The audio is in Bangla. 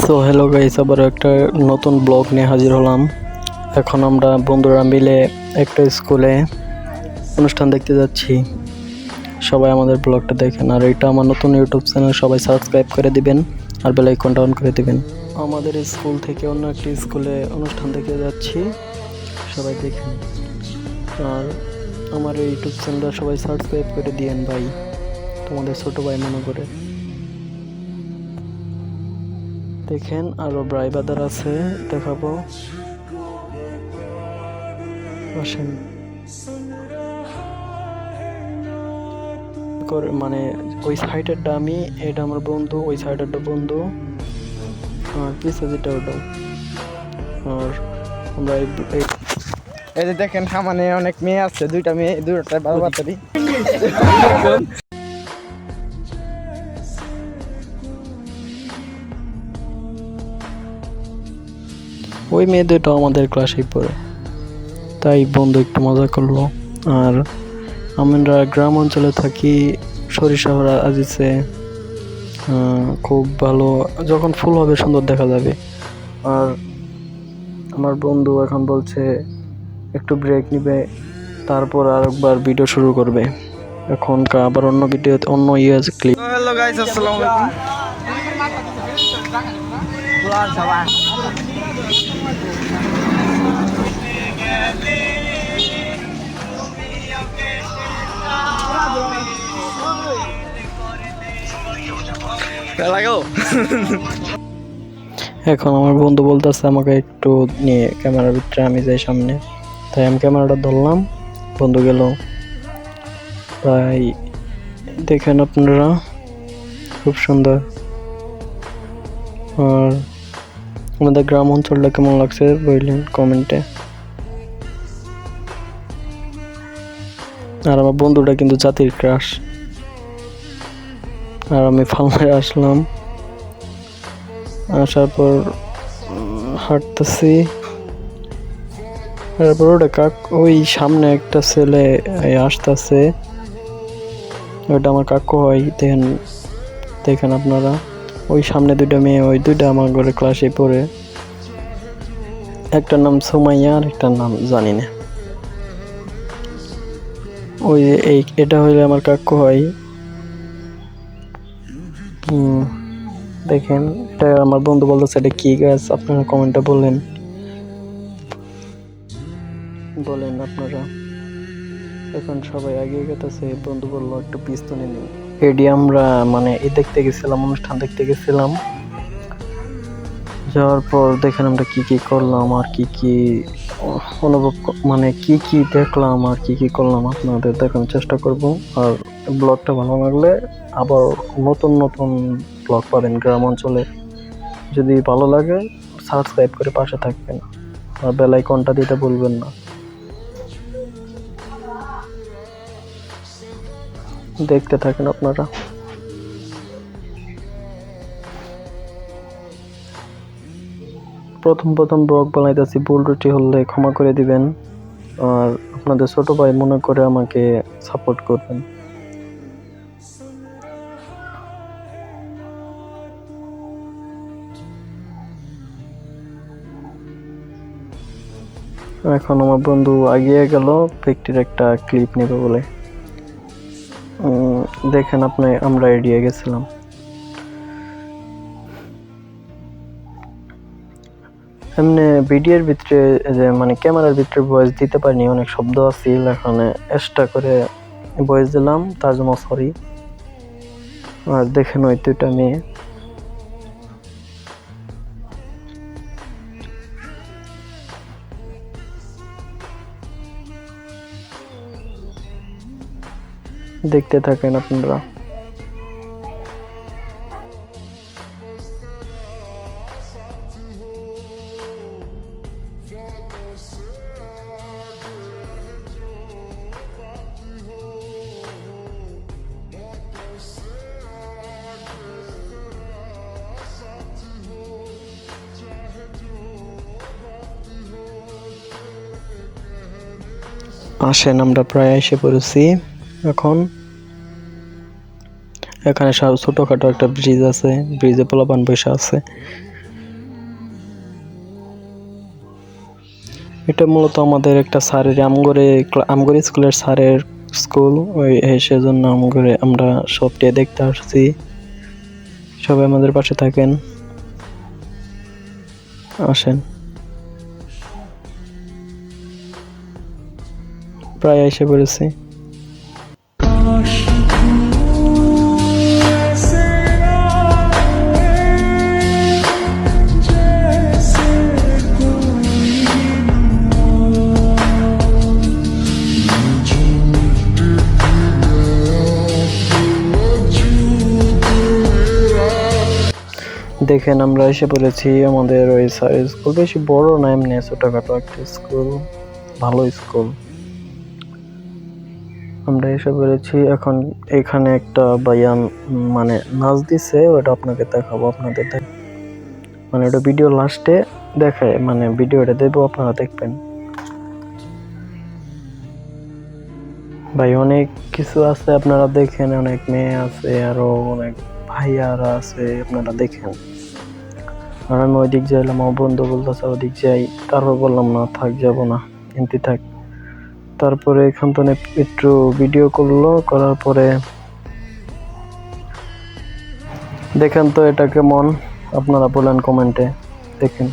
সো হ্যালো গাইস, আবার একটা নতুন ব্লগ নিয়ে হাজির হলাম। এখন আমরা বন্ধুরা মিলে একটা স্কুলে অনুষ্ঠান দেখতে যাচ্ছি। সবাই আমাদের ব্লগটা দেখেন, আর এটা আমার নতুন ইউটিউব চ্যানেল, সবাই সাবস্ক্রাইব করে দিবেন আর বেল আইকনটা অন করে দিবেন। আমাদের স্কুল থেকে অন্য একটি স্কুলে অনুষ্ঠান দেখতে যাচ্ছি, সবাই দেখেন। আর আমার এই ইউটিউব চ্যানেলটা সবাই সাবস্ক্রাইব করে দিয়েন ভাই, তোমাদের ছোট ভাই মনে করে। দেখেন আরো ব্রাই বাদার আছে, দেখাবো, আসেন। মানে ওই সাইডেরটা আমি, এটা আমার বন্ধু, ওই সাইডেরটা বন্ধু, আর পিছে যেটা ওটা। আর আমরা এই যে দেখেন সামনে অনেক মেয়ে আছে, দুইটা মেয়ে, দুইটা ভালো বাচ্চারি। ওই মেয়ে দুটো আমাদের ক্লাসেই পড়ে, তাই বন্ধু একটু মজা করলো। আর আমরা গ্রাম অঞ্চলে থাকি, সরিষা আজিছে খুব ভালো, যখন ফুল হবে সুন্দর দেখা যাবে। আর আমার বন্ধু এখন বলছে একটু ব্রেক নিবে, তারপর আরেকবার ভিডিও শুরু করবে। এখন আবার অন্য ভিডিও, অন্য ক্লিপ। হ্যালো গাইস, আসসালামু আলাইকুম। এখন আমার বন্ধু বলতেছে আমাকে একটু নিয়ে ক্যামেরার ভিতরে, আমি যাই সামনে, তাই আমি ক্যামেরাটা ধরলাম, বন্ধু গেল। তাই দেখেন আপনারা, খুব সুন্দর। আর আমাদের গ্রাম অঞ্চলটা কেমন লাগছে বললেন কমেন্টে। আর আমার বন্ধুটা কিন্তু জাতির ক্রাশ। আর আমি ফার্মারে আসলাম, আসার পর হাঁটতেছি, তারপর ওটা ওই সামনে একটা ছেলে আসতেছে, ওটা আমার কাকু হয়। দেখেন আপনারা, ওই সামনে দুইটা মেয়ে, ওই দুইটা আমার ঘরে ক্লাসে পড়ে, একটার নাম সুমাইয়া আর একটার নাম জানি না। ওই এটা হইলে আমার কাকু হয়। দেখেন, এটা আমার বন্ধু বলতেছে এটা কি গাছ, আপনারা কমেন্টে বলেন আপনারা। এখন সবাই এগিয়ে গেতেছে, বন্ধু বললো একটু পিস্তনে নিই। এডি আমরা মানে দেখতে গেছিলাম, অনুষ্ঠান দেখতে গেছিলাম। যাওয়ার পর দেখেন আমরা কি কি করলাম আর কি কি অনুভব, মানে কি কি দেখলাম আর কি কি করলাম, আপনাদের দেখানোর চেষ্টা করব। আর ব্লগটা ভালো লাগলে আবার নতুন নতুন ব্লগ পাবেন গ্রাম অঞ্চলে। যদি ভালো লাগে সাবস্ক্রাইব করে পাশে থাকবেন, আর বেল আইকনটা দিতে ভুলবেন না। দেখতে থাকেন আপনারা। প্রথম ব্লগ বানাইতেছি, ভুল ত্রুটি হলে ক্ষমা করে দিবেন। আর আপনাদের ছোট ভাই মনে করে আমাকে সাপোর্ট করবেন। এখন আমার বন্ধু এগিয়ে গেল ব্যক্তির একটা ক্লিপ নেবে বলে। দেখেন আপনি, আমরা এড়িয়ে গেছিলাম। এমনি ভিডিওর ভিতরে যে মানে ক্যামেরার ভিতরে ভয়েস দিতে পারিনি, অনেক শব্দ আছিল, এখানে এক্সট্রা করে ভয়েস দিলাম, তার জন্য সরি। আর দেখেন ওই দুইটা মেয়ে, দেখতে থাকেন আপনারা। আসেন, আমরা প্রায় এসে পড়েছি। এখন এখানে ছোটখাটো একটা ব্রিজ আছে, ব্রিজে পোলাপান বসে আছে। এটা মূলত আমাদের একটা স্যারের আমগরে স্কুলের স্যারের স্কুল, ওই সেজন্য আমরা সবটি দেখতে আসছি। সবাই আমাদের পাশে থাকেন, আসেন। প্রায় এসে পড়েছি। দেখেন আমরা এসে পড়েছি আমাদের ওই স্যারের স্কুল। বেশি বড় না, এমনি ছোটখাটো একটা স্কুল, ভালো স্কুল। আমরা এসে পড়েছি। এখন এখানে একটা ভাইয়া মানে নাচ দিছে, ওটা আপনাকে দেখাবো, মানে ওটা ভিডিও লাস্টে দেখায়, মানে ভিডিওটা দেবো, আপনারা দেখবেন। ভাই অনেক কিছু আছে, আপনারা দেখেন। অনেক মেয়ে আছে, আরো অনেক ভাইয়ারা আছে, আপনারা দেখেন। আর আমি ওইদিক যাইলাম, আমার বন্ধু বলতেছে ওদিক যাই, তারপর বললাম না থাক, যাবো না, এমনি থাক। তারপরে এখান থেকে একটু ভিডিও করলো, করার পরে দেখেন তো এটা কেমন, আপনারা বলেন কমেন্টে। দেখেন।